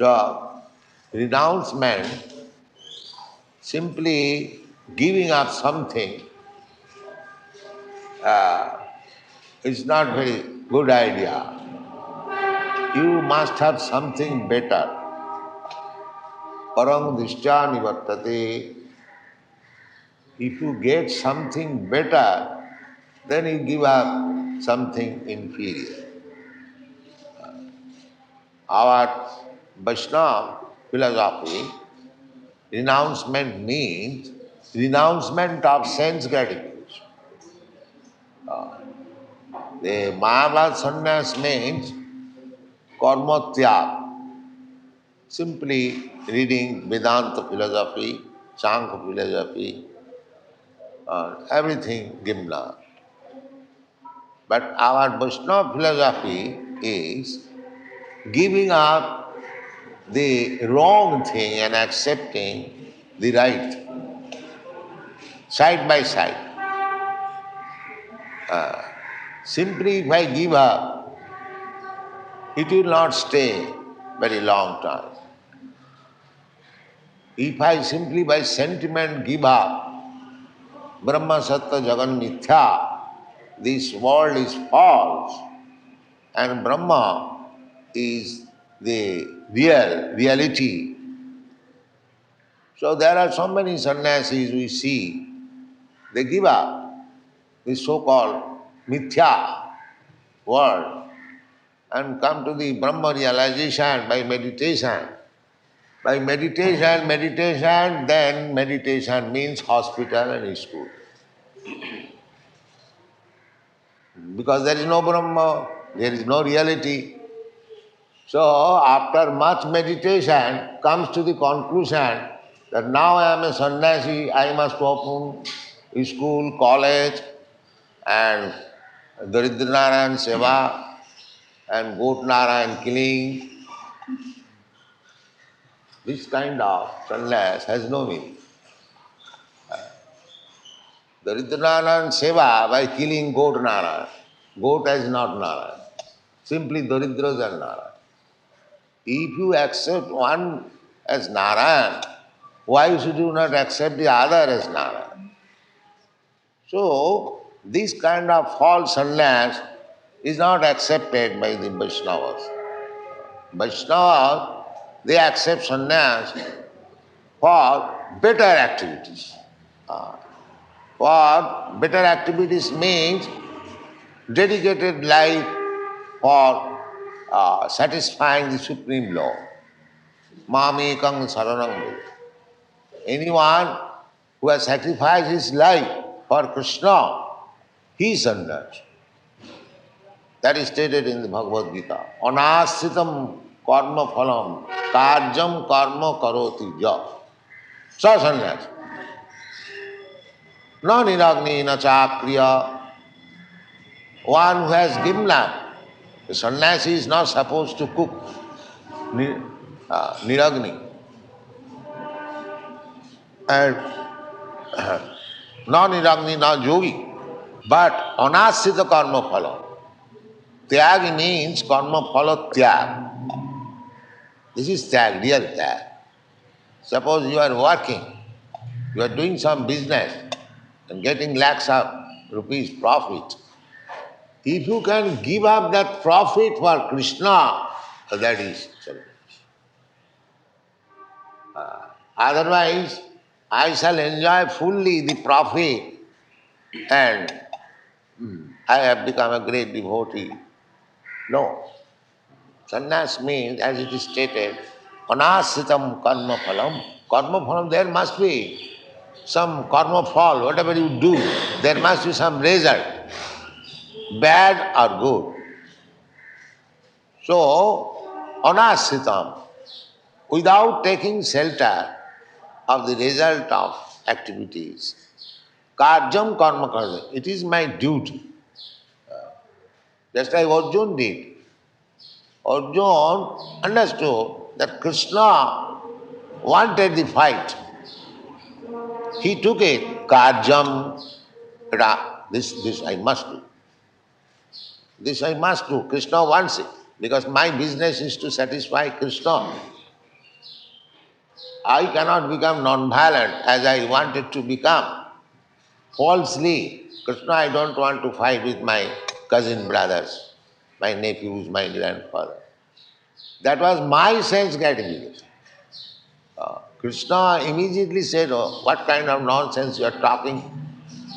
So, renouncement, simply giving up something, is not very good idea. You must have something better. Parang dishya nivartate. If you get something better, then you give up something inferior. Our Vaishnava philosophy, renouncement means renouncement of sense gratification. The Mayavad sannyas means karma tyag. Simply reading Vedanta philosophy, Sankhya philosophy, everything given up. But our Vaishnava philosophy is giving up the wrong thing and accepting the right, side by side. Simply if I give up, it will not stay very long time. If I simply by sentiment give up, Brahma Sattva Jagan Mithya, this world is false and Brahma is the reality. So there are so many sannyasis we see, they give up this so-called Mithya world and come to the Brahma realization by meditation. By meditation, then meditation means hospital and school. Because there is no Brahma, there is no reality. So after much meditation comes to the conclusion that now I am a sannyasi, I must open school, college and Daridra Narayan Seva and Goat Narayan killing. This kind of sannyas has no meaning. Daridra Narayan Seva by killing Goat Narayan. Goat is not Narayan. Simply Daridras are Narayan. If you accept one as Narayan, why should you not accept the other as Narayan? So, this kind of false sannyas is not accepted by the Vaishnavas. Vaishnavas, they accept sannyas for better activities. For better activities means dedicated life for satisfying the Supreme Law. Mamekang saranam Buddha. Anyone who has sacrificed his life for Krishna, he is sannyas. That is stated in the Bhagavad Gita. Anasitam karma phalam karjam karma karoti ja. Sa sannyas. Na niragni na chakriya. One who has given up. The sannyasi is not supposed to cook. Niragni. And na niragni na yogi. But anasita karma phala. Tyag means karma phala tyag. This is tyag, real tyag. Suppose you are working, you are doing some business and getting lakhs of rupees profit. If you can give up that profit for Krishna, that is salvation. Otherwise, I shall enjoy fully the profit and I have become a great devotee. No. Sannyas means, as it is stated, anasitam karma phalam. Karma phalam, there must be some karma phal, whatever you do, there must be some result, bad or good. So, anasitam, without taking shelter of the result of activities. Karjam karma karma. It is my duty. Just like Arjuna did. Arjuna understood that Krishna wanted the fight. He took it. Karjam, this I must do. This I must do. Krishna wants it. Because my business is to satisfy Krishna. I cannot become non-violent as I wanted to become. Falsely. Krishna, I don't want to fight with my cousin brothers, my nephews, my grandfather. That was my sense gratification. Krishna immediately said, oh, what kind of nonsense you are talking,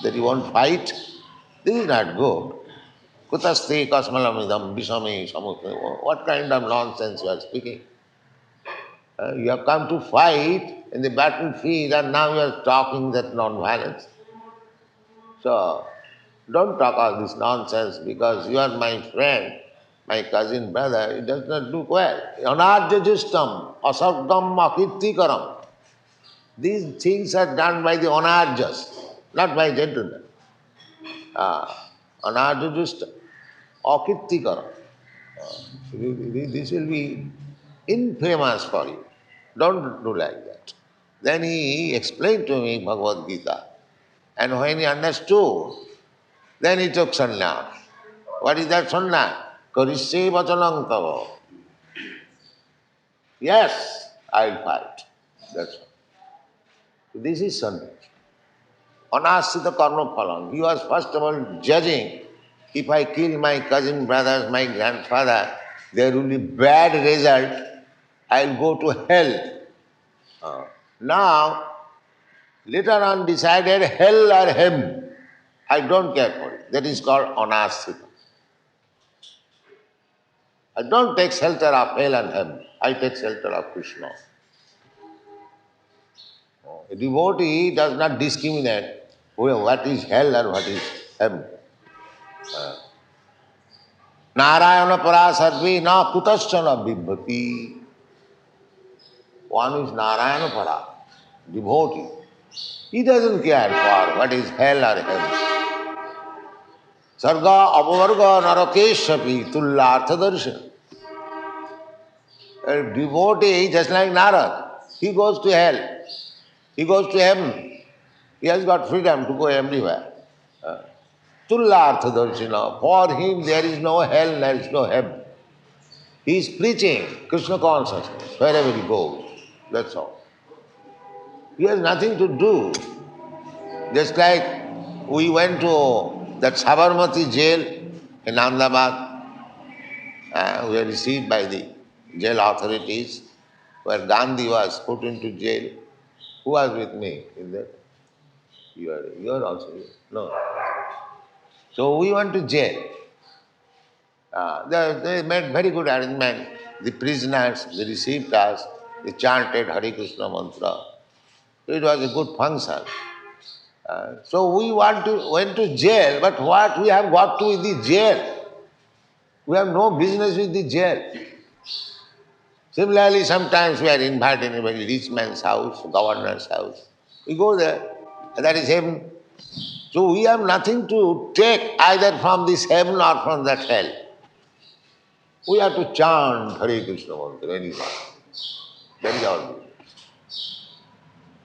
that you won't fight? This is not good. Kutaste kasmalamidam visame samukhe. What kind of nonsense you are speaking? You have come to fight in the battlefield and now you are talking that non-violence. So, don't talk all this nonsense because you are my friend, my cousin brother. It does not look well. Anarjajistam, asabdam akirtikaram. These things are done by the anarjas, not by gentlemen. Anarjajistam, akirtikaram. This will be infamous for you. Don't do like that. Then he explained to me Bhagavad Gita. And when he understood, then he took sannyas. What is that sannyas? Karishe vachanam tava. Yes, I'll fight. That's all. This is sannyas. Anasita karma phalam. He was first of all judging, if I kill my cousin brothers, my grandfather, there will be bad result. I'll go to hell. Now, later on decided hell or him. I don't care for it. That is called anasita. I don't take shelter of hell and him. I take shelter of Krishna. A devotee does not discriminate what is hell or what is him. Narayana parasarvi na kutaschana bibhati. One is Narayana para, devotee. He doesn't care for what is hell or hell. Sarga apavarga narakeshapi tullartha darshan. A devotee, just like Narad, he goes to hell. He goes to heaven. He has got freedom to go everywhere. Tullartha darshana. For him there is no hell, there is no heaven. He is preaching Krishna consciousness wherever he goes. That's all. He has nothing to do. Just like we went to that Sabarmati jail in Ahmedabad. We were received by the jail authorities where Gandhi was put into jail. Who was with me in that? You are also here. No. So we went to jail. They made very good arrangement. The prisoners, they received us, they chanted Hare Krishna mantra. It was a good function. So we went to jail, but what we have got to with the jail? We have no business with the jail. Similarly, sometimes we are invited in a very rich man's house, governor's house. We go there, and that is heaven. So we have nothing to take either from this heaven or from that hell. We have to chant Hare Krishna mantra anyhow. That is our business.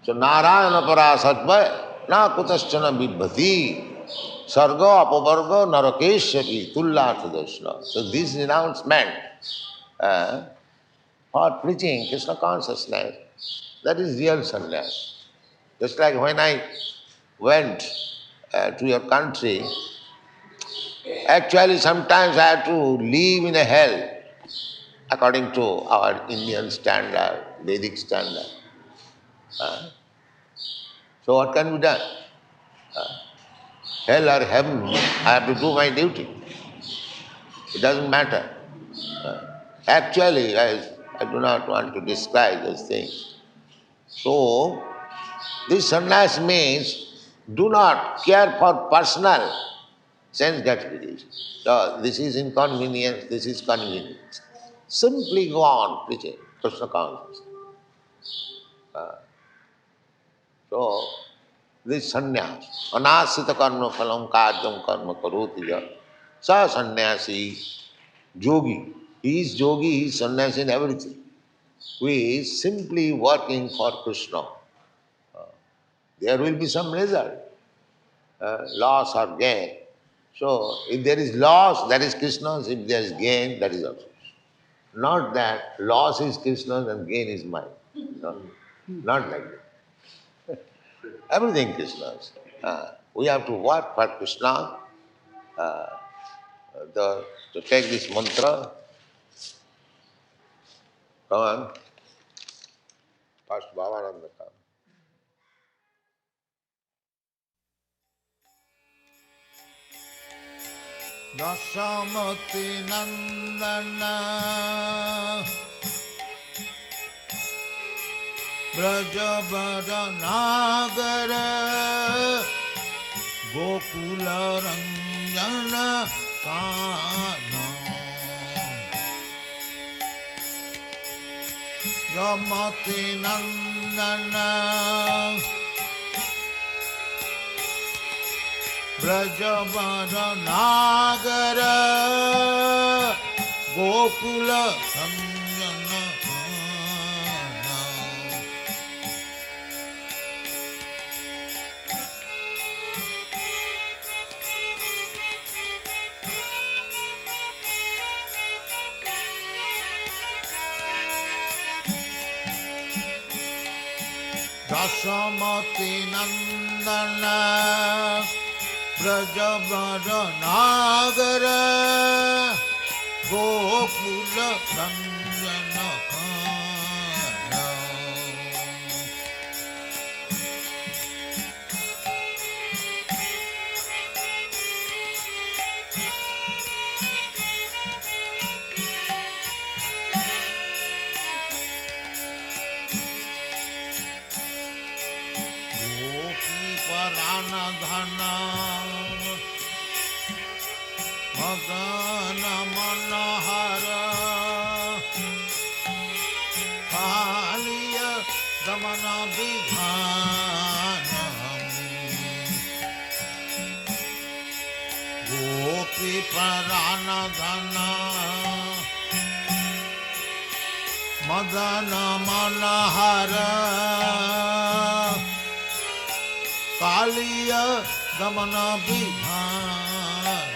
So Narayana parasatva na kutaschana bibhati sarga apavarga narakeshapi tullartha darshana. So this renouncement for preaching Krishna consciousness, that is real sannyas. Just like when I went to your country, actually sometimes I have to live in a hell according to our Indian standard, Vedic standard. So what can be done? Hell or heaven, I have to do my duty. It doesn't matter. Actually, I do not want to describe those things. So, this sannyas means do not care for personal sense gratification. So, this is inconvenience, this is convenience. Simply go on preaching Krishna consciousness. So, this sannyas. Anasita karma phalam karyam karma karoti ja. Sa sannyasi, yogi. He is yogi, he is sannyasi in everything. We is simply working for Krishna. There will be some result, loss or gain. So, if there is loss, that is Krishna's. If there is gain, that is also. Not that loss is Krishna's and gain is mine. No, not like that. Everything Krishna's. We have to work for Krishna. To take this mantra, come on. First Bhavananda come. Dasamati Nandana Brajabada Nagara Gokula Ranjana Kana Ramati Nandana Brajabada Nagara Gokula Ranjana Kana Dasamati Nandana Brajabada Nagara Gokula Ranjana Kana Gopi Parana Dhana Magana Manahara Kaliya Damana Vidhanam Gopi Parana Dhana Madana Manahara Kaliya Damana Vidhanam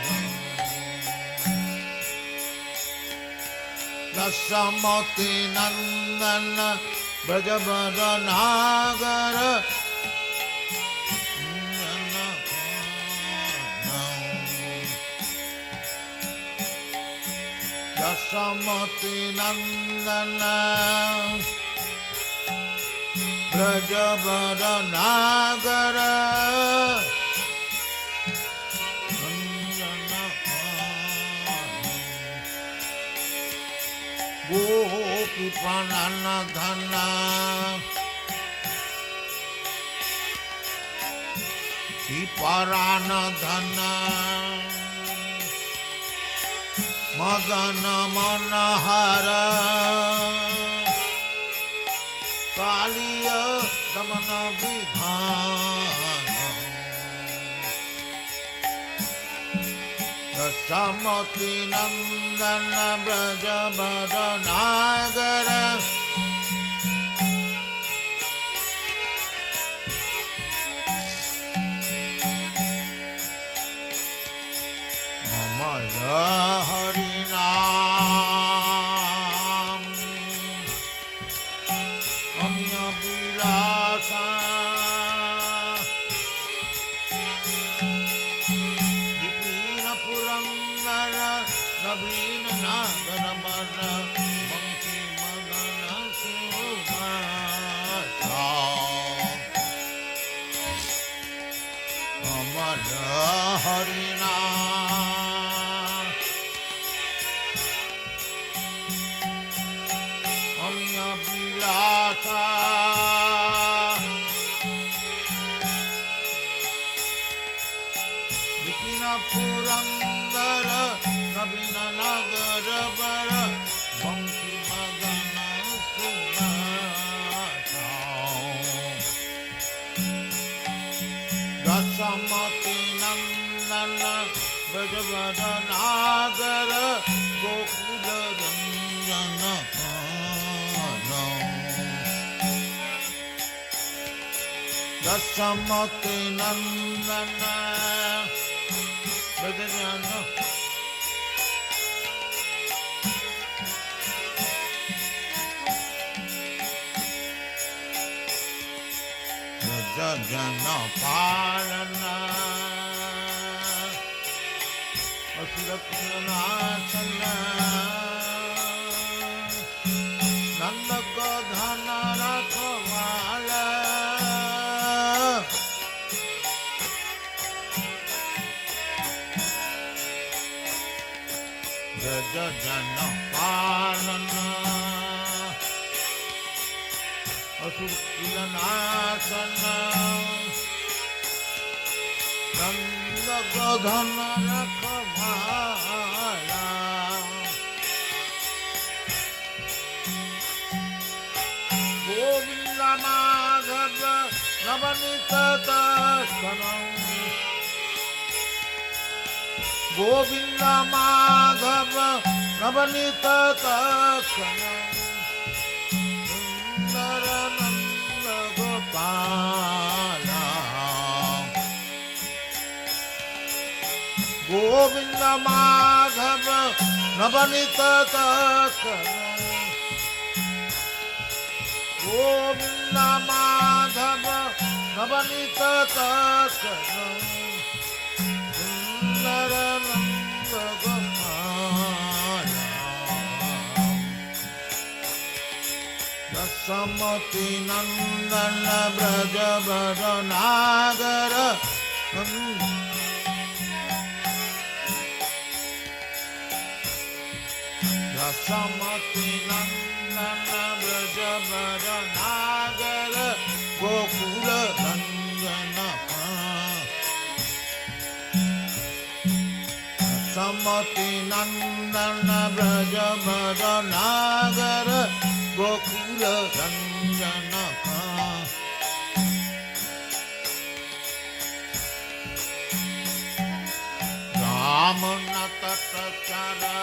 Dasamati Nandana Brajabada Nagara Dasamati Nandana Brajabada Nagara Gopi Pranana Dhana Kiparana Dhana Madana Manahara Kaliya Damana Vidhana Dasamati Nandana Brajabada Nagara Amara Harinam Amya Vilasa Dipina Purangara Nabina Nagara Mara Bangki Madana Subhasa Amara Harinam Amya Vilasa Dipina Purangara Nabina Nagara Bara Bangki Madana Subhasa Dasamati Nandana Brajavada Nagara Gokula Ranjana Dasamati Nandana Brajavada Jana Palana Asura Krishna Nanda Godhana Rakhavala Jana Palana Asukilanaasana Nanda Godhana Rakhavala Govinda Madhava Navanita Darshanam Govinda Madhava Navanita Darshanam Govinda Madhava Navanita Darshanam Govinda Madhava Navanita Darshanam Sundarananda Gopala Dasamati Nandana Brajavada Nagara Dasamati Nandana Brajavada Nagara Gokula Ranjana Dasamati Nandana Brajavada Nagara Gokula Ranjana Ramanatachara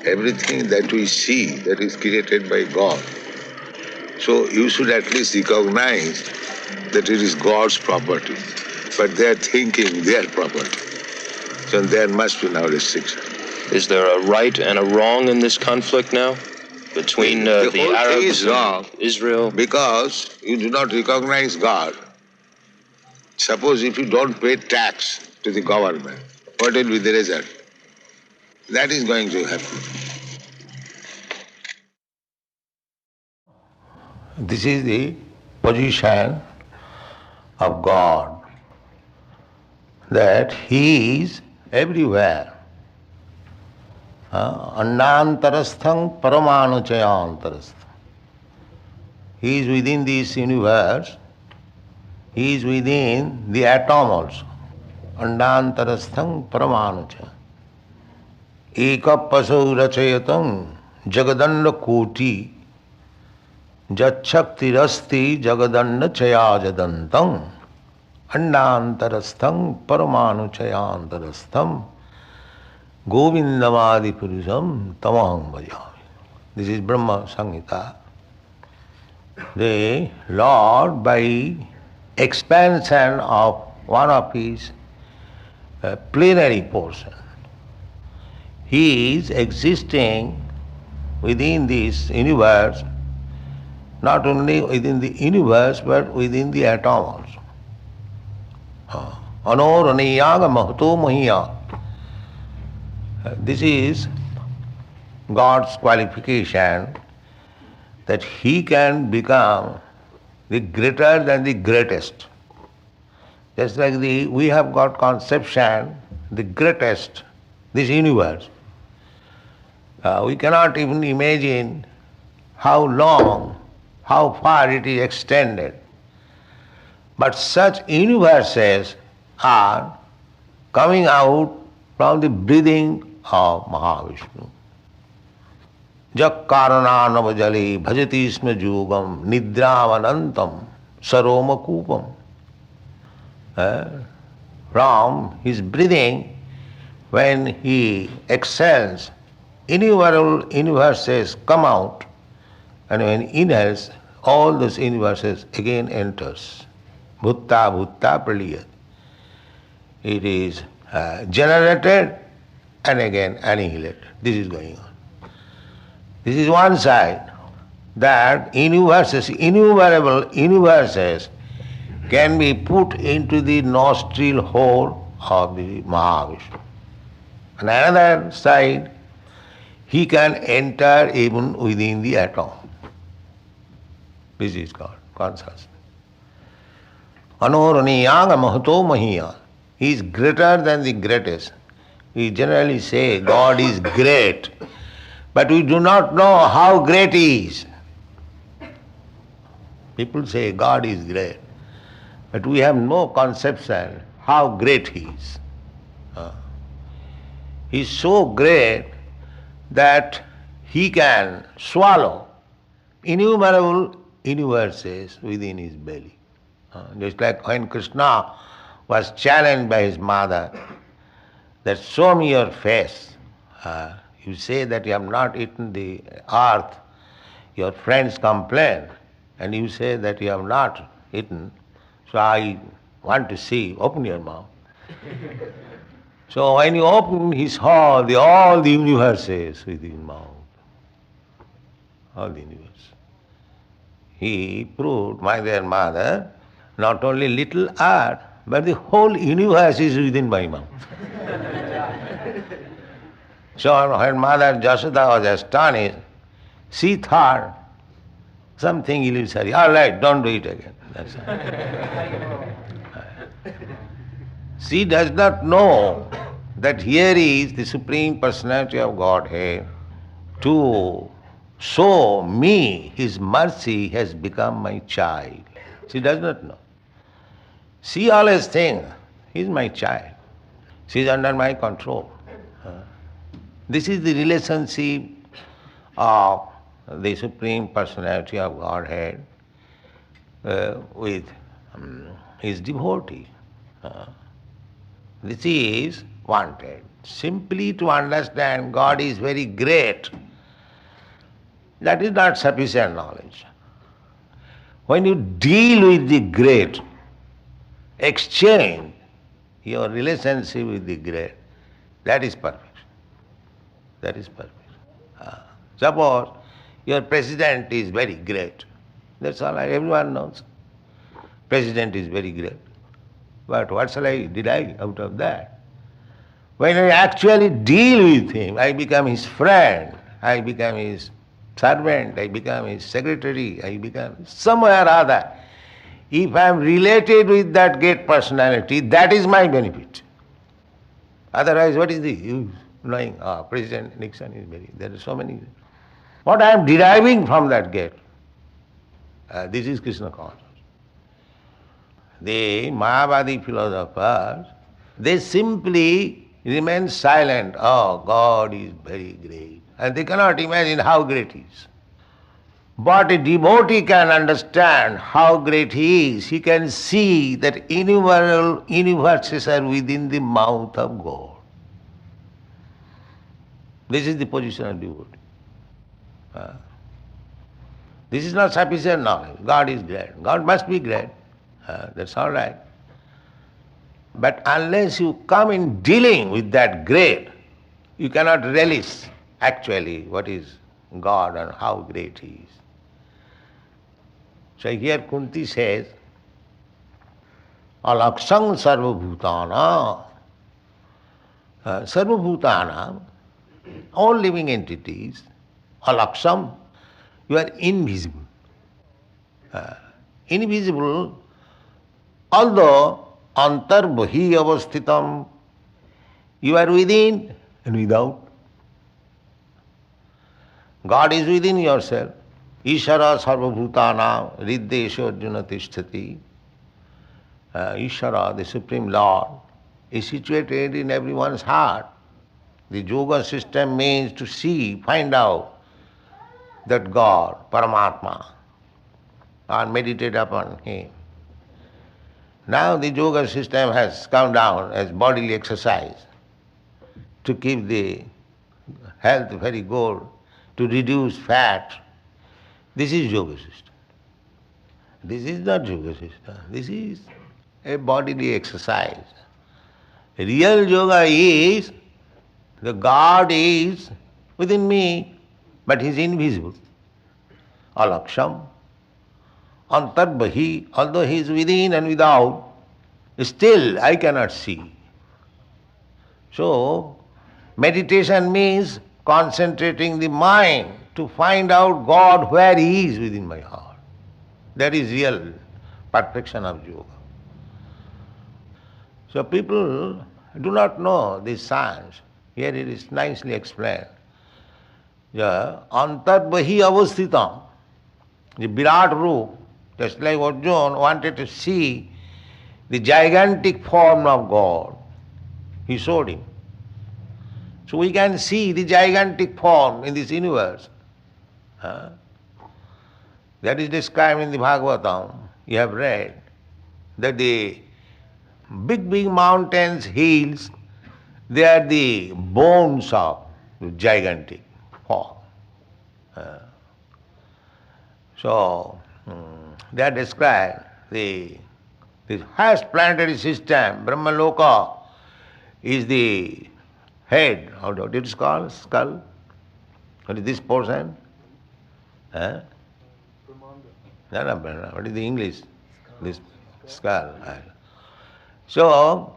Everything that we see, that is created by God. So you should at least recognize that it is God's property. But they are thinking their property. So there must be now restriction. Is there a right and a wrong in this conflict now? Between the Arabs and Israel? Because you do not recognize God. Suppose if you don't pay tax to the government, what will be the result? That is going to happen. This is the position of God, that He is everywhere. Annantarastham paramanuchayantarastham. He is within this universe. He is within the atom also. Annantarastham paramanucha. Ekapasau rachayatam jagadanda koti jachaktirasti jagadanda chayajadantam annantarastham paramanuchayantarastham govindamadi purusham tamaham bhajami. This is Brahma Samhita. The Lord, by expansion of one of his plenary portion, he is existing within this universe not only within the universe, but within the atom also. Anoraniyaga mahto mahiya. This is God's qualification, that He can become the greater than the greatest. Just like we have got conception, the greatest, this universe. We cannot even imagine how long, how far it is extended. But such universes are coming out from the breathing of Mahavishnu. Jak karananavajali bhajati isma jugam nidravanantam saromakupam. From his breathing, when he exhales, innumerable universes come out, and when he inhales, all those universes again enters. Bhutta bhutta praliyat. It is generated and again annihilated. This is going on. This is one side, that universes, innumerable universes can be put into the nostril hole of the Mahavishnu. On another side, he can enter even within the atom. This is God, consciousness. Anoraniyaga mahato mahiya. He is greater than the greatest. We generally say God is great, but we do not know how great He is. People say God is great, but we have no conception how great He is. He is so great that He can swallow innumerable universes within His belly. Just like when Krishna was challenged by his mother, that show me your face. You say that you have not eaten the earth, your friends complain, and you say that you have not eaten, so I want to see, open your mouth. So when you open, he saw all the universes within his mouth. All the universe. He proved, my dear mother, not only little earth, but the whole universe is within my mouth. So when Mother Jashoda was astonished, she thought something illusory. All right, don't do it again. That's all. She does not know that here is the Supreme Personality of Godhead to show me His mercy has become my child. She does not know. She always thinks, he is my child. She is under my control. This is the relationship of the Supreme Personality of Godhead with His devotee. This is wanted. Simply to understand God is very great, that is not sufficient knowledge. When you deal with the great, exchange your relationship with the great, that is perfect. That is perfect. Suppose your president is very great. That's all right, everyone knows. President is very great. But what shall I derive out of that? When I actually deal with him, I become his friend, I become his servant, I become his secretary, I become somewhere or other. If I am related with that great personality, that is my benefit. Otherwise, what is the use? Knowing, President Nixon is very, there are so many. What I am deriving from that gate, this is Krishna consciousness. The Mayavadi philosophers, they simply remain silent. Oh, God is very great. And they cannot imagine how great He is. But a devotee can understand how great He is. He can see that innumerable universes are within the mouth of God. This is the position of devotee. This is not sufficient knowledge. God is great. God must be great. That's all right. But unless you come in dealing with that great, you cannot relish actually what is God and how great He is. So here Kunti says, Alaksang sarvabhutana, sarvabhutana, all living entities, alaksam, you are invisible. Invisible, although antarbhi avasthitam, you are within and without. God is within yourself. Ishara sarvabhutana riddesha arjuna tisthati. Ishara, the Supreme Lord, is situated in everyone's heart. The yoga system means to see, find out that God, Paramatma, and meditate upon Him. Now the yoga system has come down as bodily exercise to keep the health very good, to reduce fat. This is yoga system. This is not yoga system. This is a bodily exercise. Real yoga is the God is within me, but He is invisible. Alaksham, antarbhi, although He is within and without, still I cannot see. So, meditation means concentrating the mind to find out God where He is within my heart. That is real perfection of yoga. So people do not know this science. Here it is nicely explained. Yeah, antarbhi avasthitam, the Virat Roop, just like Arjuna wanted to see the gigantic form of God, he showed him. So we can see the gigantic form in this universe. Huh? That is described in the Bhagavatam. You have read that the big mountains, hills, they are the bones of the gigantic form. So they are described. The highest planetary system, Brahmaloka, is the head. How it is called? Skull. What is this portion? Huh? No, what is the English? This skull. So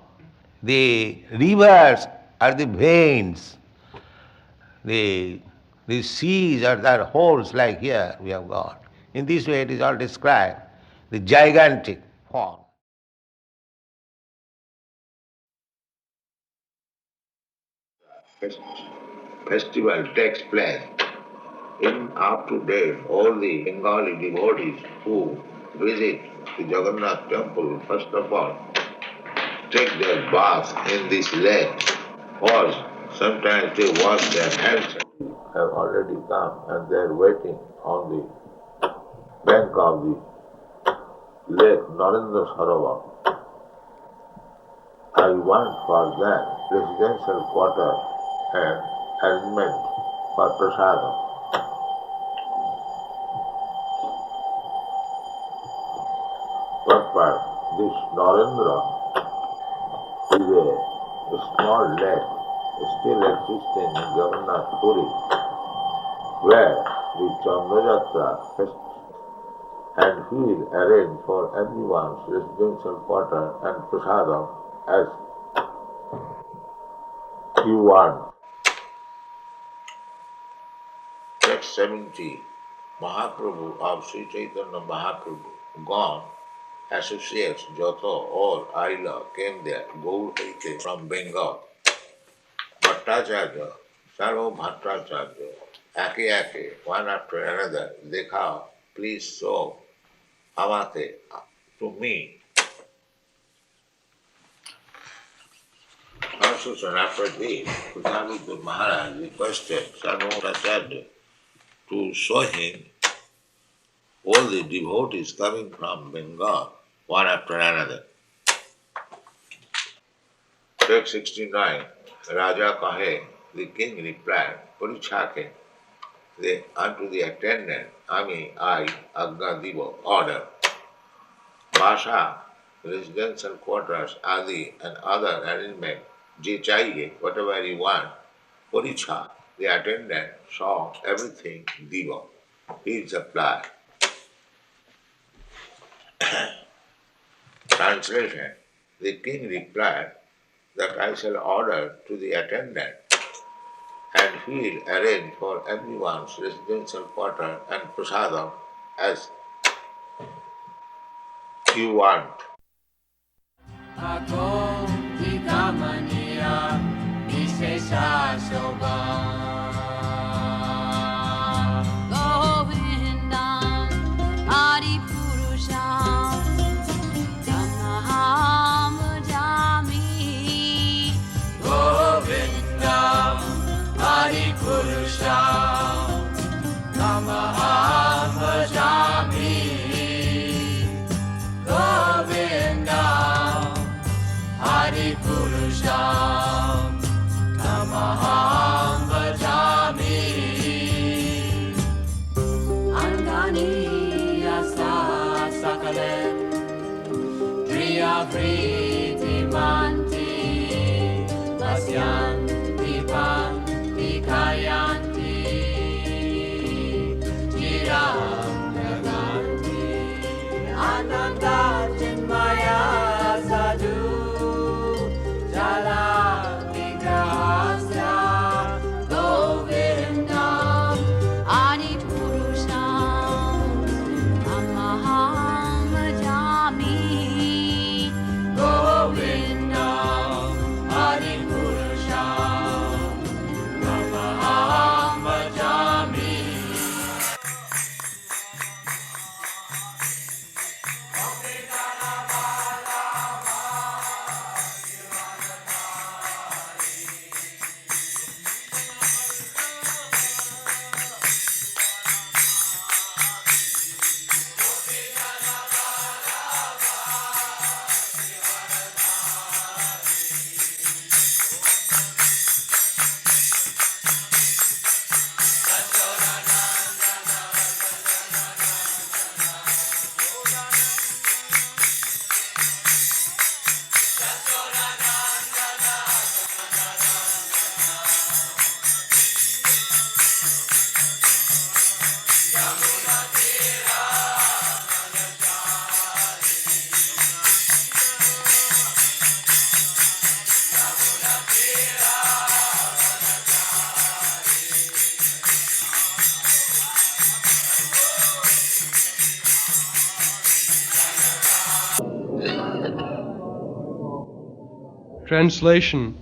the rivers are the veins. The seas are holes like here we have got. In this way it is all described, the gigantic form. Festival takes place. In up to date, all the Bengali devotees who visit the Jagannath temple, first of all, take their bath in this lake, or sometimes they wash their hands. Have already come and they are waiting on the bank of the lake Narendra Sarovar. I want for that residential quarter and arrangement for prasadam. But this Narendra is a small lake still existing in Jagannath Puri, where the Chandra-yatra festival, and he will arrange for everyone's residential quarter and prasadam as you want. Next 70, Mahaprabhu of Sri Caitanya Mahaprabhu, gone, associates Joto or Aila came there, Gaur Haite from Bengal. Bhattacharya, Sarva Bhattacharya, Ake, one after another, Dekha, please show Amate to me. Also, soon after this, Prabhupada Maharaj requested Sarva Bhattacharya to show him all the devotees coming from Bengal, one after another. Text 69, Raja Kahe, the king replied, Parichake, unto the attendant, I, Agga Diva, order. Basha, residential quarters, Adi, and other arrangement, Je Chaiye, whatever you want. Paricha, the attendant, saw everything Diva. He supplied. Translation. The king replied that I shall order to the attendant and he will arrange for everyone's residential quarter and prasadam as you want. Translation.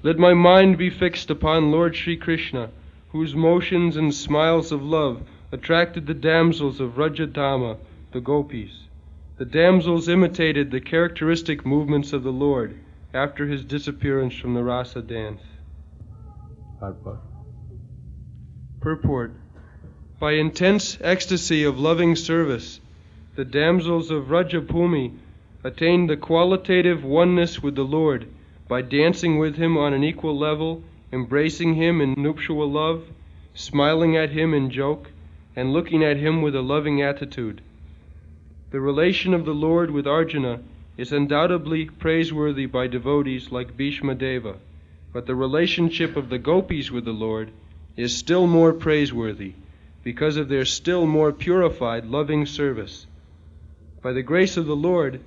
Let my mind be fixed upon Lord Sri Krishna, whose motions and smiles of love attracted the damsels of Rajadhama, the gopis. The damsels imitated the characteristic movements of the Lord after his disappearance from the rasa dance. Purport. By intense ecstasy of loving service, the damsels of Rajabhumi attained the qualitative oneness with the Lord by dancing with him on an equal level, embracing him in nuptial love, smiling at him in joke, and looking at him with a loving attitude. The relation of the Lord with Arjuna is undoubtedly praiseworthy by devotees like Bhishma Deva, but the relationship of the gopis with the Lord is still more praiseworthy because of their still more purified loving service. By the grace of the Lord,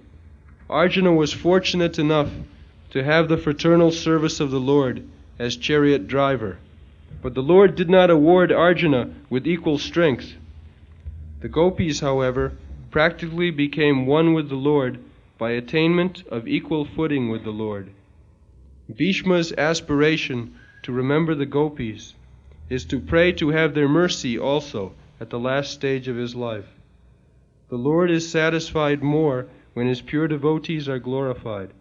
Arjuna was fortunate enough to have the fraternal service of the Lord as chariot driver, but the Lord did not award Arjuna with equal strength. The gopis, however, practically became one with the Lord by attainment of equal footing with the Lord. Bhishma's aspiration to remember the gopis is to pray to have their mercy also at the last stage of his life. The Lord is satisfied more when his pure devotees are glorified,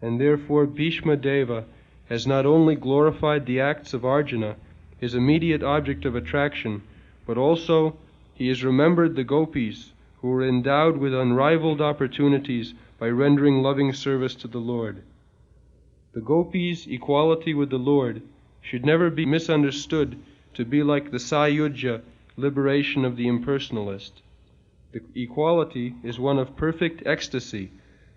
and therefore Bhishma Deva has not only glorified the acts of Arjuna, his immediate object of attraction, but also he has remembered the gopis who were endowed with unrivaled opportunities by rendering loving service to the Lord. The gopis' equality with the Lord should never be misunderstood to be like the Sayujya liberation of the impersonalist. The equality is one of perfect ecstasy,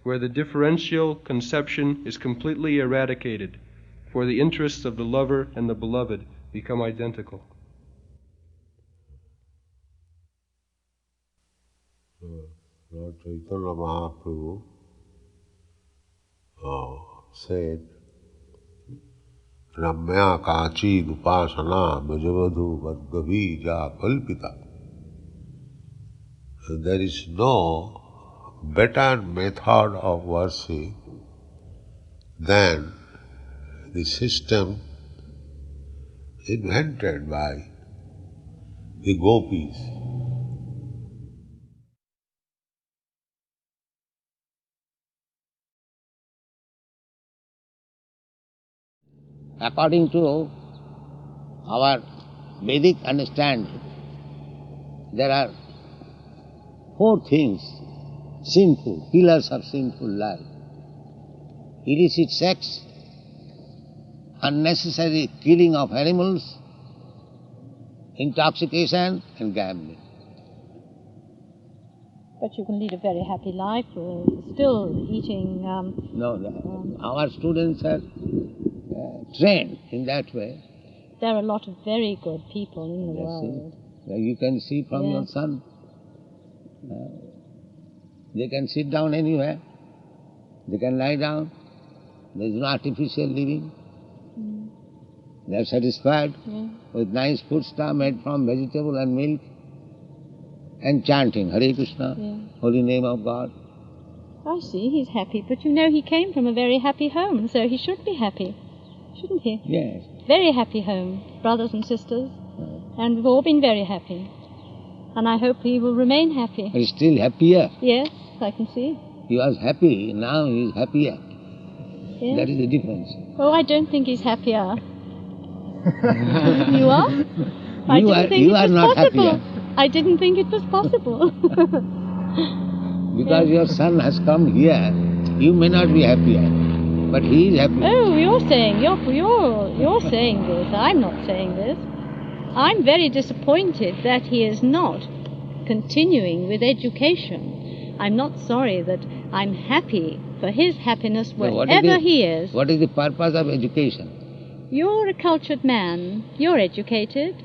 where the differential conception is completely eradicated, for the interests of the lover and the beloved become identical. Lord Chaitanya Mahaprabhu said, Ramya Kachi Dupasana Bhajavadhu Vadgavija Kalpita. There is no better method of worship than the system invented by the gopis. According to our Vedic understanding, there are 4 things sinful, pillars of sinful life: illicit sex, unnecessary killing of animals, intoxication and gambling. But you can lead a very happy life, still eating... Our students are trained in that way. There are a lot of very good people in the world. You can see from your son. They can sit down anywhere. They can lie down. There is no artificial living. They are satisfied with nice food stuff made from vegetable and milk and chanting Hare Krishna, holy name of God. I see, he's happy. But you know, he came from a very happy home, so he should be happy, shouldn't he? Yes. Very happy home, brothers and sisters. And we've all been very happy. And I hope he will remain happy. He's still happier. Yes, I can see. He was happy, now he's happier. Yes. That is the difference. Oh, I don't think he's happier. You are? You are not happier. I didn't think it was possible. Because your son has come here, you may not be happier, but he is happy. Oh, you're saying this. I'm not saying this. I'm very disappointed that he is not continuing with education. I'm not sorry that I'm happy for his happiness wherever he is. What is the purpose of education? You're a cultured man. You're educated.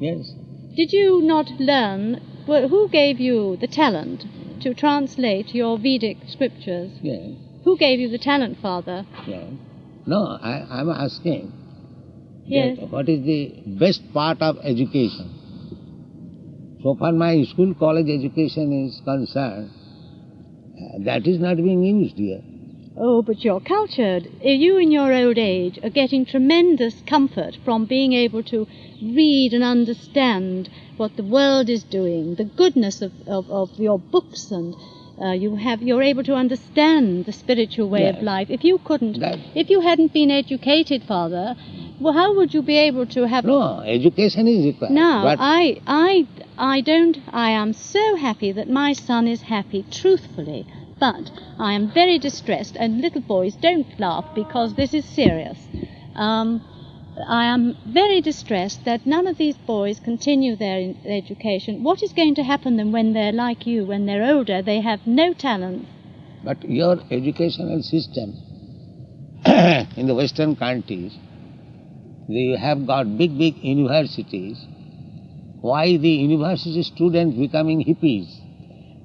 Yes. Did you not learn, who gave you the talent to translate your Vedic scriptures? Yes. Who gave you the talent, Father? Yes. No, I'm asking. Yes. What is the best part of education? So far my school, college education is concerned, that is not being used here. Oh, but you're cultured. You in your old age are getting tremendous comfort from being able to read and understand what the world is doing, the goodness of your books, and you're able to understand the spiritual way of life. If you if you hadn't been educated, Father, well, how would you be able to have... No, education is required. No, I am so happy that my son is happy, truthfully. But I am very distressed, and little boys, don't laugh because this is serious. I am very distressed that none of these boys continue their education. What is going to happen then when they're like you, when they're older, they have no talent? But your educational system in the Western countries, they have got big universities. Why the university students becoming hippies?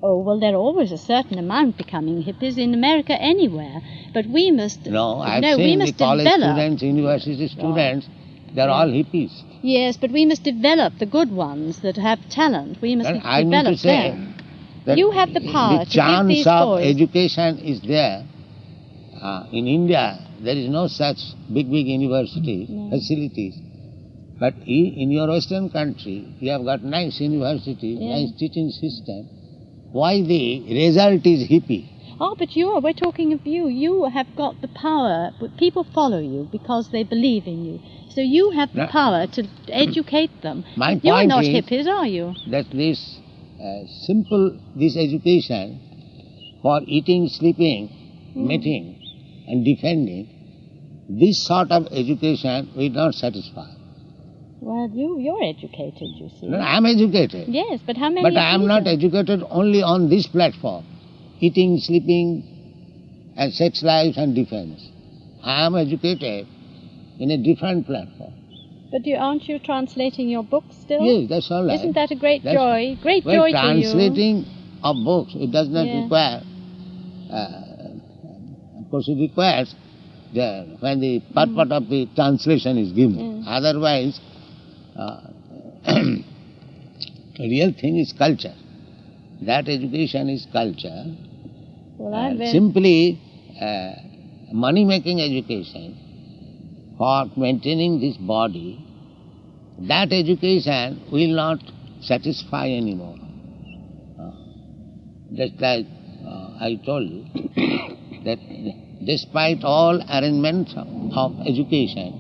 Oh, well, there are always a certain amount becoming hippies in America anywhere, but we must... I've seen the college students, university students, they're all hippies. Yes, but we must develop the good ones that have talent. We must develop them. That you have the power to give these boys... The chance of education is there. In India, there is no such big university facilities. But in your Western country, you have got nice universities, nice teaching system. Why the result is hippie? Oh, but we're talking of you. You have got the power. People follow you because they believe in you. So you have the power to educate them. My point You're not hippies, are you? That this this education for eating, sleeping, mating and defending, this sort of education will not satisfy. Well, you're educated, you see. No, I'm educated. Yes, but how many... But I am not educated only on this platform. Eating, sleeping, and sex life and defense. I am educated in a different platform. But aren't you translating your book still? Yes, that's all right. Isn't that a great joy? Great joy to you. Translating of books. It does not require. Of course, it requires when the purport of the translation is given. Otherwise, the real thing is culture. That education is culture. Well, simply money-making education for maintaining this body, that education will not satisfy anymore. Just like I told you, that despite all arrangements of education,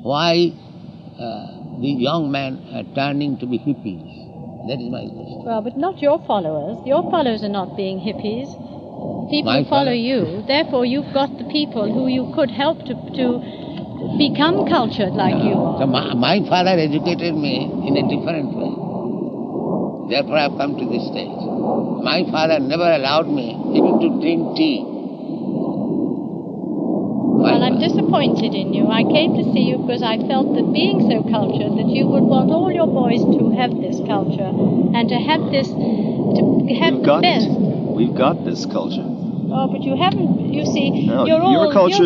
why the young men are turning to be hippies? That is my question. Well, but not your followers. Your followers are not being hippies. People who follow you. Therefore, you've got the people who you could help to become cultured like you are. So my father educated me in a different way. Therefore, I have come to this stage. My father never allowed me even to drink tea. Well, I'm disappointed in you. I came to see you because I felt that being so cultured, that you would want all your boys to have this culture and to have this, to have the best. We've got this culture. Oh, but you haven't, you see, No, you're all young your culture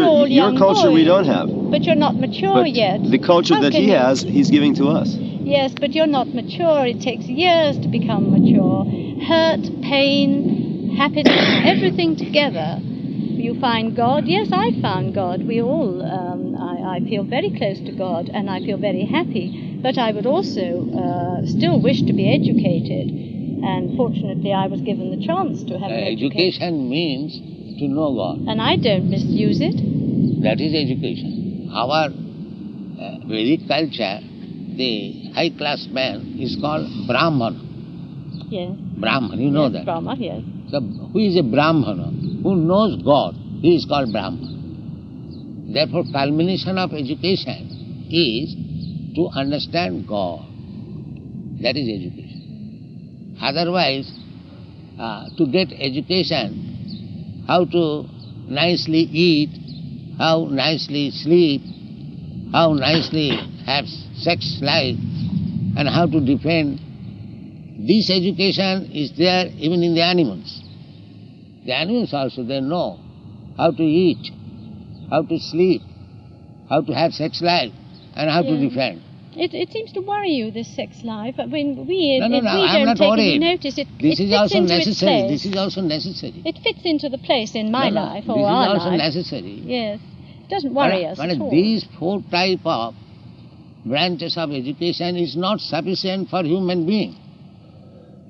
boys. We don't have. But you're not mature But yet. the culture that he has, he's giving to us. Yes, but you're not mature. It takes years to become mature. Hurt, pain, happiness, everything together. You find God. Yes, I found God. We all, I feel very close to God and I feel very happy. But I would also still wish to be educated. And fortunately, I was given the chance to have an education means to know God. And I don't misuse it. That is education. Our Vedic culture, the high-class man is called Brahmana. Yes. Brahmana, you know that. Brahmana, yes. So, who is a Brahmana? Who knows God? He is called Brahmana. Therefore, culmination of education is to understand God. That is education. Otherwise, to get education, how to nicely eat, how nicely sleep, how nicely have sex life, and how to defend, this education is there even in the animals. The animals also, they know how to eat, how to sleep, how to have sex life, and how to defend. It seems to worry you, this sex life. I mean, if we I'm don't not take worried. any notice, it This is fits also into necessary. its place. This is also necessary. It fits into the place in my life or this our is also life. necessary. Yes. It doesn't worry us at all. These four type of branches of education is not sufficient for human being.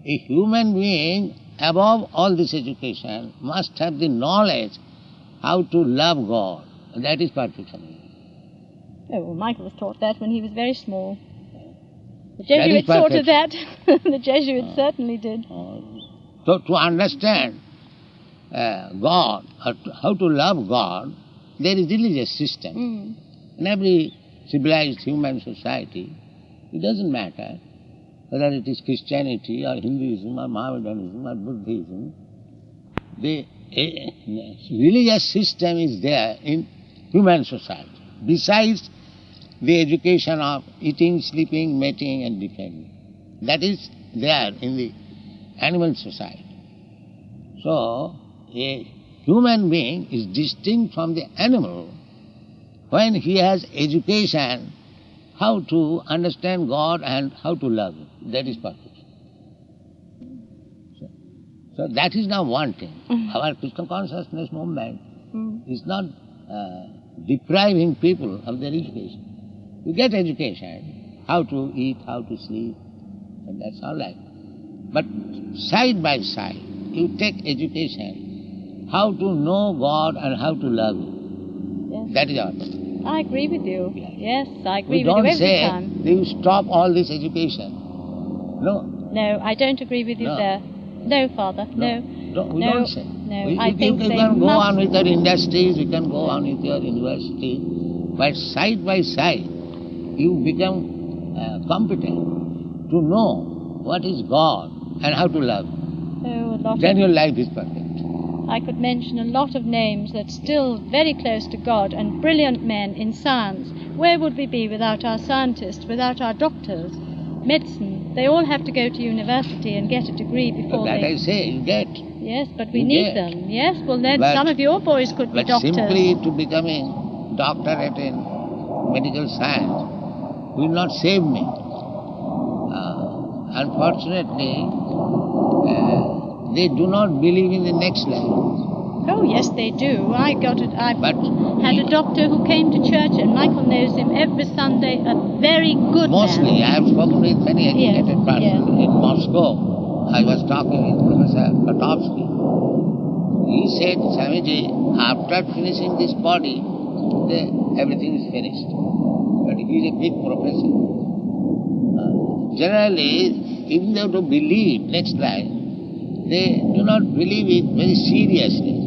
A human being, above all this education, must have the knowledge how to love God. And that is perfection. Oh, well, Michael was taught that when he was very small. The Jesuits taught her that. The Jesuits certainly did. So to understand God, or how to love God, there is religious system. In every civilized human society, it doesn't matter whether it is Christianity or Hinduism or Mohammedanism or Buddhism, the religious system is there in human society, besides the education of eating, sleeping, mating and defending. That is there in the animal society. So, a human being is distinct from the animal when he has education how to understand God and how to love Him. That is perfect. So that is now one thing. Our Krishna Consciousness movement is not depriving people of their education. You get education, how to eat, how to sleep, and that's all right. But side by side, you take education, how to know God and how to love Him. Yes. That is our purpose. I agree with you. Yes, I agree We with you don't every say time. you stop all this education. No. No, I don't agree with you there. No, Father, no. We don't say. No, You I think you they can go must. on with your industries, you can go on with your university, but side by side, you become competent to know what is God and how to love. Oh, a lot Then of, your life is perfect. I could mention a lot of names that's still very close to God and brilliant men in science. Where would we be without our scientists, without our doctors, medicine, They all have to go to university and get a degree before That they... I say, you get. Yes, but we You need get. them. Yes, well then But- some of your boys could be But doctors. simply to becoming doctorate in medical science will not save me. Unfortunately, they do not believe in the next life. Oh yes, they do. I've But had a doctor who came to church, and Michael knows him every Sunday. A very good mostly, man. I have spoken with many educated Yes, persons yes. in Moscow. I was talking with Professor Kotovsky. He said, Swamiji, after finishing this body, everything is finished. But he is a big professor. Generally, if they have to believe next life, they do not believe it very seriously.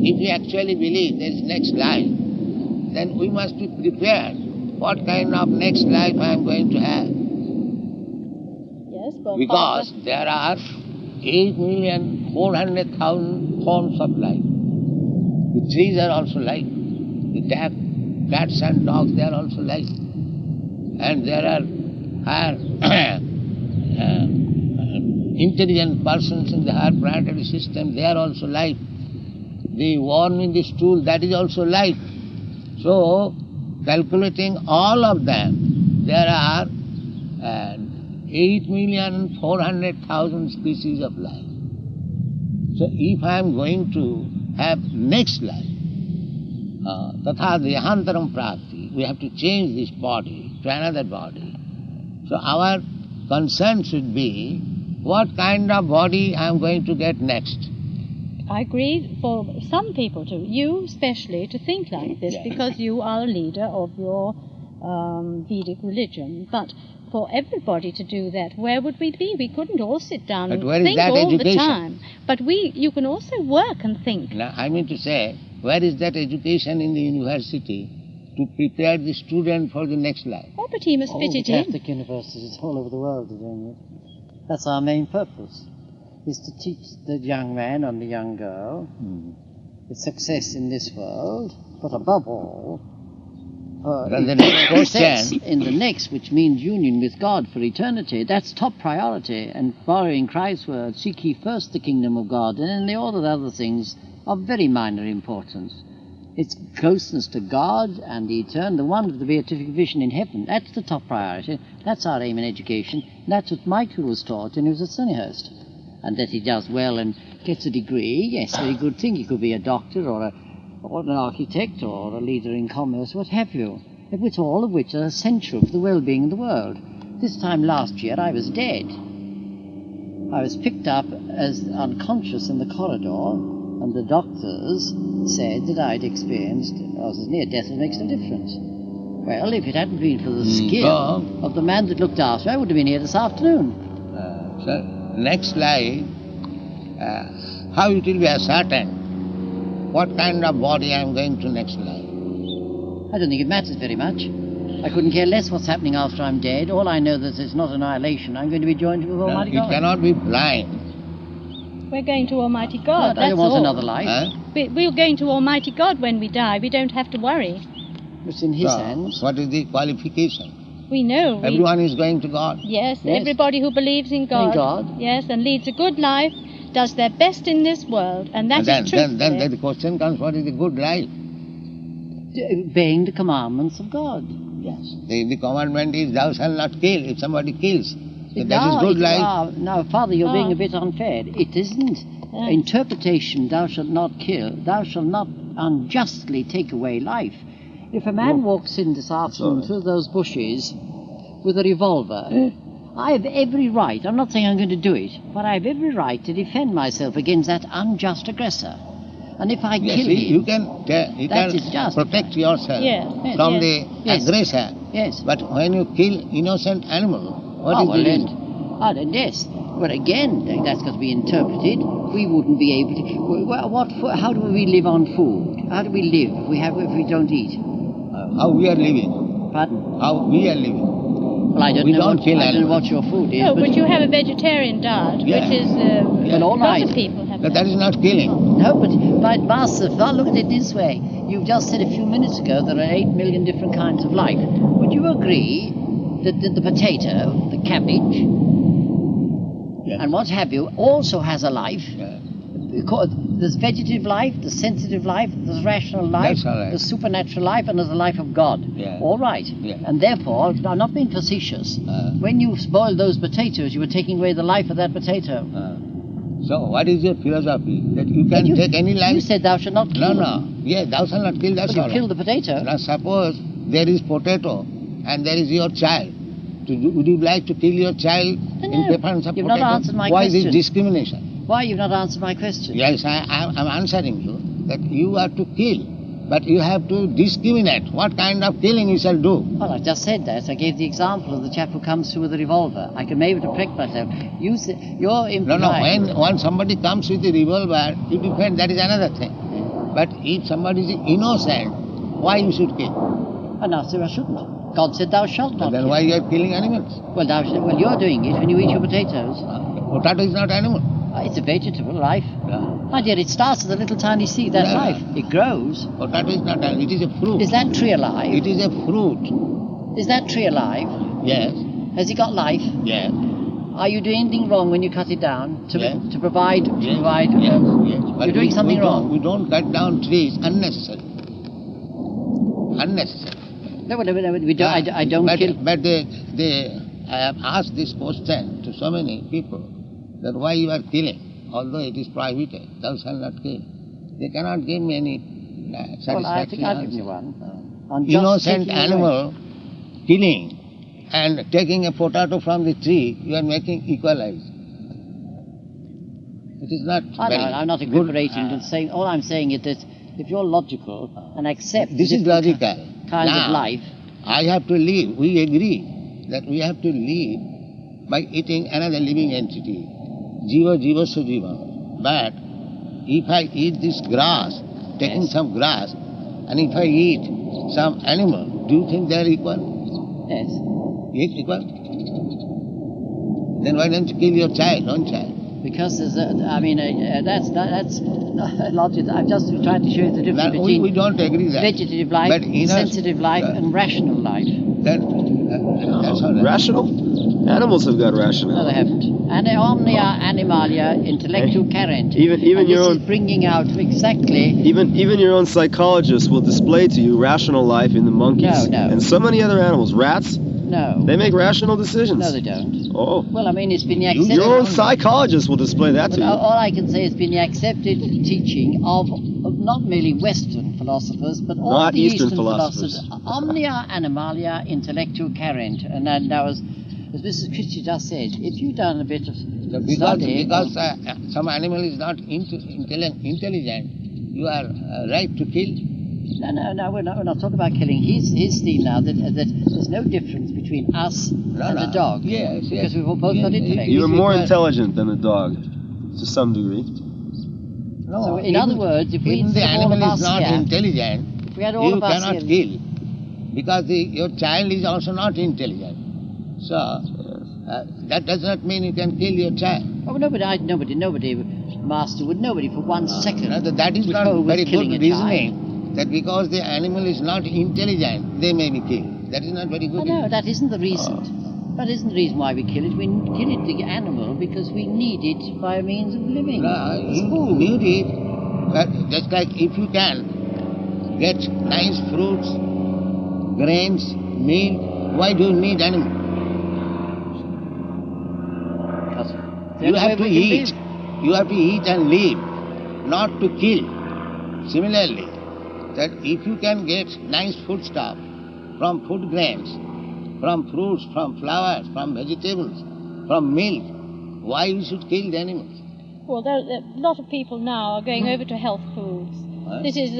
If we actually believe there is next life, then we must be prepared. What kind of next life I am going to have? Yes, well, Because Father, there are 8,400,000 forms of life. The trees are also life. The cats and dogs, they are also life. And there are intelligent persons in the higher planetary system, they are also life. The worm in the stool, that is also life. So, calculating all of them, there are 8,400,000 species of life. So, if I am going to have next life, tatha dehantaram prapti, we have to change this body to another body. So, our concern should be, what kind of body I am going to get next. I agree for some people to, you especially, to think like this, because you are a leader of your Vedic religion. But for everybody to do that, where would we be? We couldn't all sit down But and where is think that all education? the time. But you can also work and think. Now, I mean to say, where is that education in the university to prepare the student for the next life? Oh, but he must All fit the it in. Catholic universities all over the world are doing it. That's our main purpose, is to teach the young man and the young girl the success in this world, but above all, Then the next success question, in the next, which means union with God for eternity. That's top priority. And borrowing Christ's words, seek ye first the kingdom of God, and then all the other things of very minor importance. It's closeness to God and the eternal, the one of the beatific vision in heaven. That's the top priority. That's our aim in education. That's what Michael was taught when he was at Sunnyhurst. And that he does well and gets a degree, yes, very good thing. He could be a doctor or an architect or a leader in commerce, what have you. Which all of which are essential for the well-being of the world. This time last year I was dead. I was picked up as unconscious in the corridor, and the doctors said that I'd experienced, I was as near death as makes no difference. Well, if it hadn't been for the skill of the man that looked after me, I would have been here this afternoon. so next life, how it will be ascertained? What kind of body I am going to next life? I don't think it matters very much. I couldn't care less what's happening after I'm dead. All I know that it's not annihilation. I'm going to be joined with Almighty You God. cannot be blind. We're going to Almighty God, But I that's don't want all. another life. We're going to Almighty God when we die. We don't have to worry. It's in His So, hands. what is the qualification? We know. Everyone is going to God. Yes, Yes. everybody who believes in God. God. Yes, and leads a good life, does their best in this world, and that And is then truthfully. the question comes, what is the good life? Obeying the commandments of God. Yes. The commandment is, thou shalt not kill. If somebody kills, that is No, good life. no, Father, you're being Oh. a bit unfair. It isn't. Yeah. Interpretation, thou shalt not kill, thou shalt not unjustly take away life. If a man walks in this afternoon through those bushes with a revolver, I have every right, I'm not saying I'm going to do it, but I have every right to defend myself against that unjust aggressor. And if I Yes, kill you him, can that is justified. protect yourself Yes, from yes. the Yes. aggressor. yes. But when you kill innocent animal, what is the reason? Then yes. But again, that's got to be interpreted. We wouldn't be able to. How do we live on food? How do we live if we don't eat? How we are living? Pardon? How we are living? Well, I don't We know. don't kill I don't know what animals. your food is. Oh, but you have a vegetarian diet, Yeah. which is Well, all a lot right. of people have But that is not killing. No, but Master, look at it this way. You've just said a few minutes ago there are 8 million different kinds of life. Would you agree the potato, the cabbage, and what have you, also has a life. There's vegetative life, there's sensitive life, there's rational life, there's supernatural life, and there's the life of God. All right. And therefore, I'm not being facetious. When you boiled those potatoes, you were taking away the life of that potato. So what is your philosophy? That you can take any life? You said thou shalt not kill. No. Yeah, thou shalt not kill, that's but all. You killed the potato. Now suppose there is potato and there is your child. Would you like to kill your child in preference of You've potato? not answered my Why question. this discrimination? Why you've not answered my question? Yes, I'm answering you that you are to kill, but you have to discriminate what kind of killing you shall do. Well, I just said that. I gave the example of the chap who comes through with a revolver. I can maybe protect myself. You're implying... No, when somebody comes with a revolver, you defend, that is another thing. But if somebody is innocent, why you should kill? Oh, no, sir, I shouldn't. God said thou shalt not Then kill. why you are killing animals? Well, you're doing it when you eat your potatoes. Potato is not animal. It's a vegetable life. My dear, it starts as a little tiny seed, that life. It grows. Potato is not animal, it is a fruit. Is that tree alive? It is a fruit. Is that tree alive? Yes. Has it got life? Yes. Are you doing anything wrong when you cut it down to provide? Yes. But you're doing something wrong. We don't cut down trees unnecessarily. Unnecessary. No, we don't. I don't kill. But I have asked this question to so many people that why you are killing, although it is prohibited, thou shalt not kill. They cannot give me any satisfactory Well, I think I'll give you one. On just innocent taking animal killing and taking a potato from the tree, you are making equalized. It is not I'm not equiparating and saying. All I'm saying is that if you're logical and accept this is logical kinds now, of life, I have to live. We agree that we have to live by eating another living entity. Jiva, jiva, so jiva. But if I eat this grass, taking some grass, and if I eat some animal, do you think they are equal? Yes. Equal? Then why don't you kill your child, own child? Because there's that's logic. I'm just trying to show you the difference between we don't agree that. Vegetative life, sensitive life, and rational life. That's all right. Rational? Animals have got rationality. No, they haven't. And omnia animalia intellectu carent. Even your own is bringing out exactly. Even your own psychologist will display to you rational life in the monkeys. No. And so many other animals. Rats. No. They make rational decisions. No, they don't. Oh. Well, I mean, it's been the accepted... Your own psychologist will display that to you. All I can say is been the accepted teaching of not merely Western philosophers, but all not the Eastern philosophers. Omnia animalia intellectu carent. And that was, as Mrs. Christie just said, if you've done a bit of study... Because some animal is not intelligent, you are right to kill. No, we're not talking about killing. His theme now that there's no difference between us and the dog. Yes. Because we've both got intellect. You're more intelligent than the dog, to some degree. No, so in other words, if we the animal is not intelligent, if we had all you of us cannot kill. Because your child is also not intelligent. So that does not mean you can kill your child. Oh, nobody, Master, would nobody for 1 second. That is not very good reasoning. That because the animal is not intelligent, they may be killed. That is not very good. No, that isn't the reason. That isn't the reason why we kill it. We kill it, the animal, because we need it by means of living. You need it, but just like if you can get nice fruits, grains, meat, why do you need animal? You have to eat. You have to eat and live, not to kill. Similarly, that if you can get nice food stuff from food grains, from fruits, from flowers, from vegetables, from milk, why you should kill the animals? Well, a lot of people now are going over to health foods. This is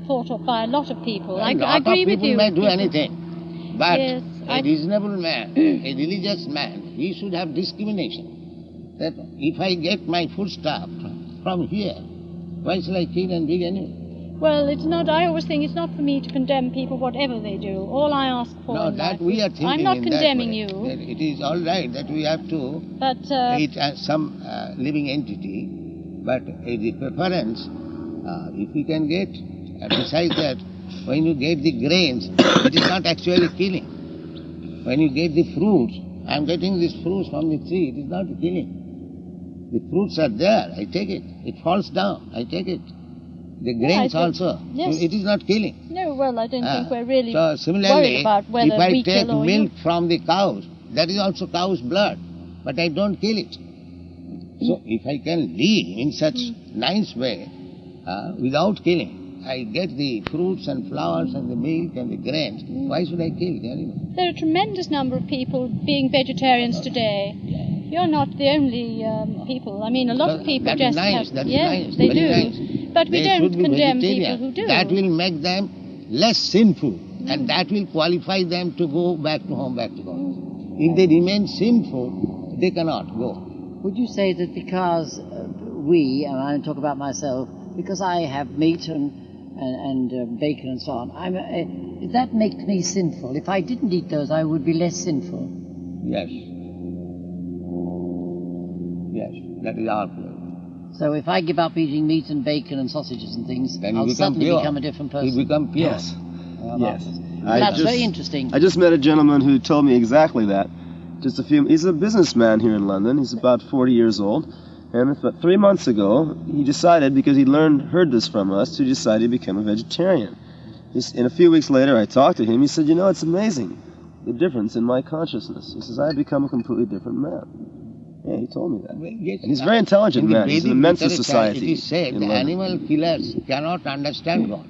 thought of by a lot of people. I agree with you. People may do anything, but yes, a reasonable man, a religious man, he should have discrimination. That if I get my food stuff from here, why shall I kill and big animal? Well, it's not. I always think it's not for me to condemn people, whatever they do. All I ask for. No, that we are thinking. I'm not in condemning that way. you. It is all right that we have to eat some living entity, but the preference, if we can get, besides that, when you get the grains, it is not actually killing. When you get the fruits, I am getting these fruits from the tree, it is not killing. The fruits are there, I take it. It falls down, I take it. The grains also, yes. it is not killing. No, well, I don't think we're really So similarly, worried about whether if I we take kill or milk you. from the cows, that is also cow's blood, but I don't kill it. So if I can live in such nice way, without killing, I get the fruits and flowers and the milk and the grains, why should I kill the animal? There are a tremendous number of people being vegetarians today. You're not the only people. I mean, a lot of people that just is nice, have... that is yes, nice, they very do. nice. But we They don't should be condemn vegetarian. people who do. That will make them less sinful, and that will qualify them to go back to home, back to God. If they remain sinful, they cannot go. Would you say that because we, and I talk about myself, because I have meat and bacon and so on, that makes me sinful? If I didn't eat those, I would be less sinful. Yes. Yes, that is our point. So if I give up eating meat and bacon and sausages and things, Then I'll you become suddenly pure. become a different person. You become pure. Yes. Yes. That's very interesting. I just met a gentleman who told me exactly that. He's a businessman here in London. He's about 40 years old. And about 3 months ago, he decided, because he heard this from us, to decide to become a vegetarian. And a few weeks later, I talked to him. He said, it's amazing, the difference in my consciousness. He says, I've become a completely different man. Yeah, he told me that. Yes, and he's a very intelligent man. He's in the Mensa Society. It is said in the London. animal killers cannot understand God.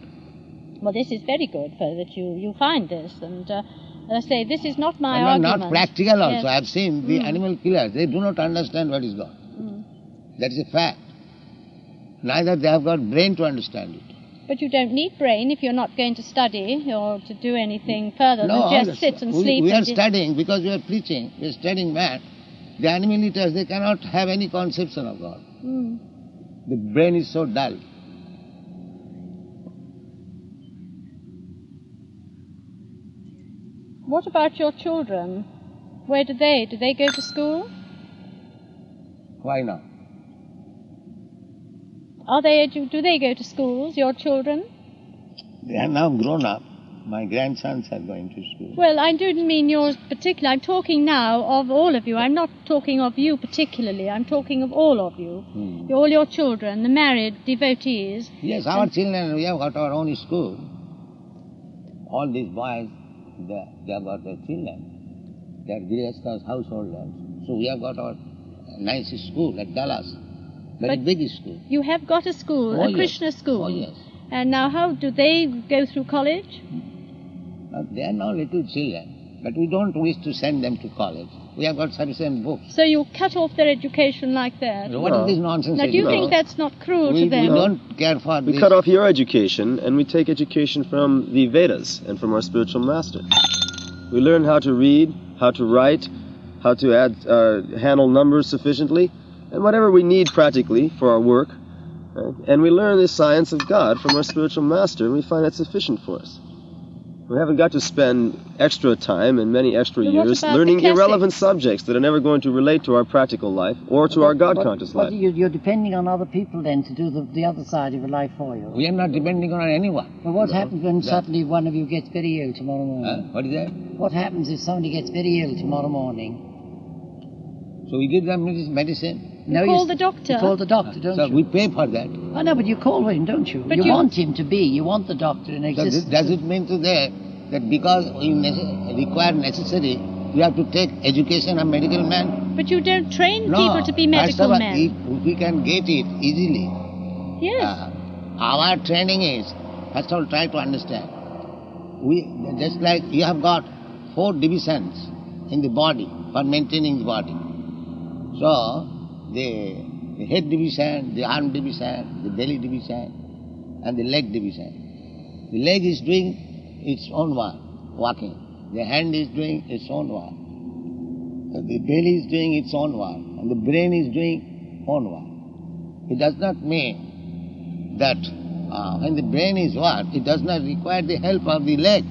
Well, this is very good that you find this. And as I say, this is not my And argument. not practical also. Yes. I have seen the animal killers. They do not understand what is God. That is a fact. Neither they have got brain to understand it. But you don't need brain if you're not going to study or to do anything further than just sit and sleep. We are studying because we are preaching. We are studying man. The animal eaters, they cannot have any conception of God. The brain is so dull. What about your children? Where do they go to school? Why not? Do they go to schools, your children? They are now grown up. My grandsons are going to school. Well, I didn't mean yours particularly. I'm talking now of all of you. I'm not talking of you particularly. I'm talking of all of you. All your children, the married devotees. Yes, our children, we have got our own school. All these boys, they have got their children. They are Grihastha's householders. So we have got our nice school at Dallas. Very big school. You have got a school, a Krishna school. Oh, yes. And now how do they go through college? They are now little children, but we don't wish to send them to college. We have got sufficient books. So you cut off their education like that? What is this nonsense? Now, do you think that's not cruel to them? We don't care for this. We cut off your education, and we take education from the Vedas and from our spiritual master. We learn how to read, how to write, how to handle numbers sufficiently, and whatever we need practically for our work. Right? And we learn the science of God from our spiritual master, and we find that sufficient for us. We haven't got to spend extra time and many extra years learning irrelevant subjects that are never going to relate to our practical life or to our God-conscious life. You're depending on other people then to do the other side of your life for you. We are not depending on anyone. Well, what happens when suddenly one of you gets very ill tomorrow morning? What is that? What happens if somebody gets very ill tomorrow morning? So we give them medicine. You call the doctor. You call the doctor, don't you? So we pay for that. Oh, no, but you call him, don't you? But you want him to be. You want the doctor in existence. So does it mean today that because we require necessary, we have to take education of medical man? But you don't train people to be medical men. If we can get it easily. Yes. Our training is, first of all, try to understand. Just like you have got 4 divisions in the body for maintaining the body. So, the head division, the arm division, the belly division, and the leg division. The leg is doing its own work, walking. The hand is doing its own work. The belly is doing its own work, and the brain is doing own work. It does not mean that when the brain is work, it does not require the help of the leg.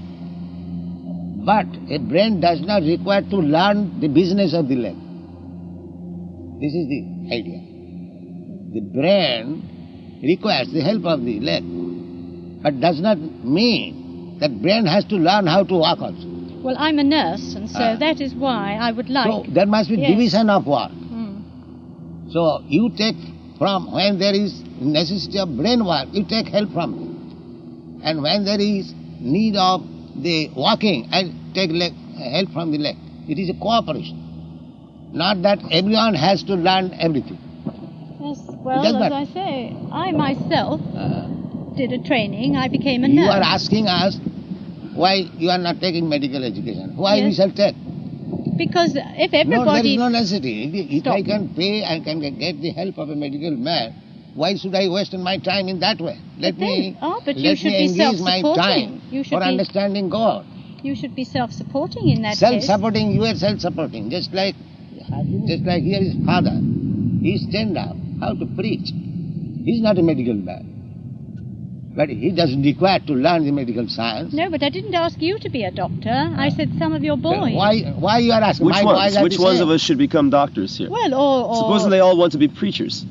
But a brain does not require to learn the business of the leg. This is the idea. The brain requires the help of the leg, but does not mean that brain has to learn how to walk also. Well, I'm a nurse, and so that is why I would like... So there must be division of work. Mm. So you take from, when there is necessity of brain work, you take help from it. And when there is need of the walking, I take help from the leg. It is a cooperation. Not that everyone has to learn everything. Yes, well, as I say, I myself did a training. I became a nurse. You are asking us why you are not taking medical education. Why we shall take? Because if everybody... No, there is no necessity. If I can pay and can get the help of a medical man, why should I waste my time in that way? Let me engage my time for understanding God. You should be self-supporting in that case. Self-supporting, you are self-supporting. Just like here is father. He is trained up how to preach. He is not a medical man. But he doesn't require to learn the medical science. No, but I didn't ask you to be a doctor. I said some of your boys. Why you are asking? Which ones of us should become doctors here? Well, or supposing they all want to be preachers.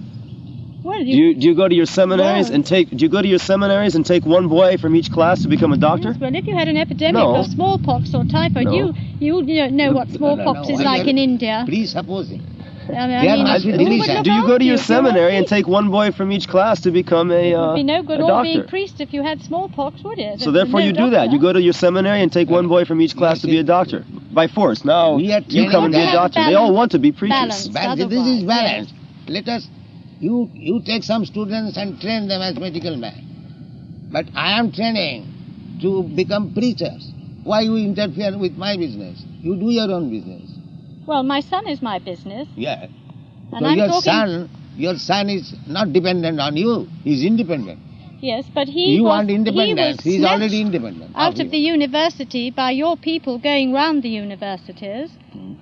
Well, do you go to your seminaries and take one boy from each class to become a doctor? Yes, well, if you had an epidemic of smallpox or typhoid, you know what smallpox is like in India. Presupposing. Do you go to your seminary and take one boy from each class to become a doctor? It would be no good all being priest if you had smallpox, would it? So therefore you do that. You go to your seminary and take one boy from each class to be a doctor. By force. Now you come and be a doctor. They all want to be preachers. This is balanced. Let us... You take some students and train them as medical men. But I am training to become preachers. Why you interfere with my business? You do your own business. Well, my son is my business. Yeah. And so your son is not dependent on you. He's independent. Yes, but you want independence. He's already independent. Out of the university by your people going round the universities.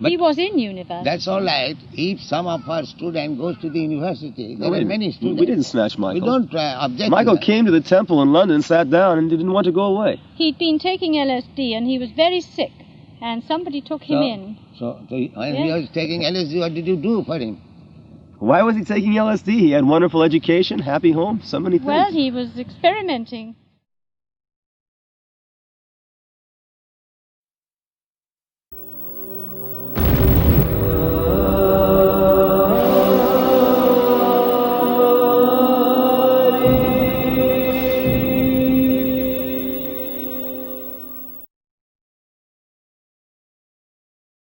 But he was in university. That's all right. If some of our student goes to the university, there are many students. We didn't snatch Michael. We don't object. Michael came to the temple in London, sat down, and didn't want to go away. He'd been taking LSD, and he was very sick, and somebody took him in. So when he was taking LSD, what did you do for him? Why was he taking LSD? He had wonderful education, happy home, so many things. Well, he was experimenting.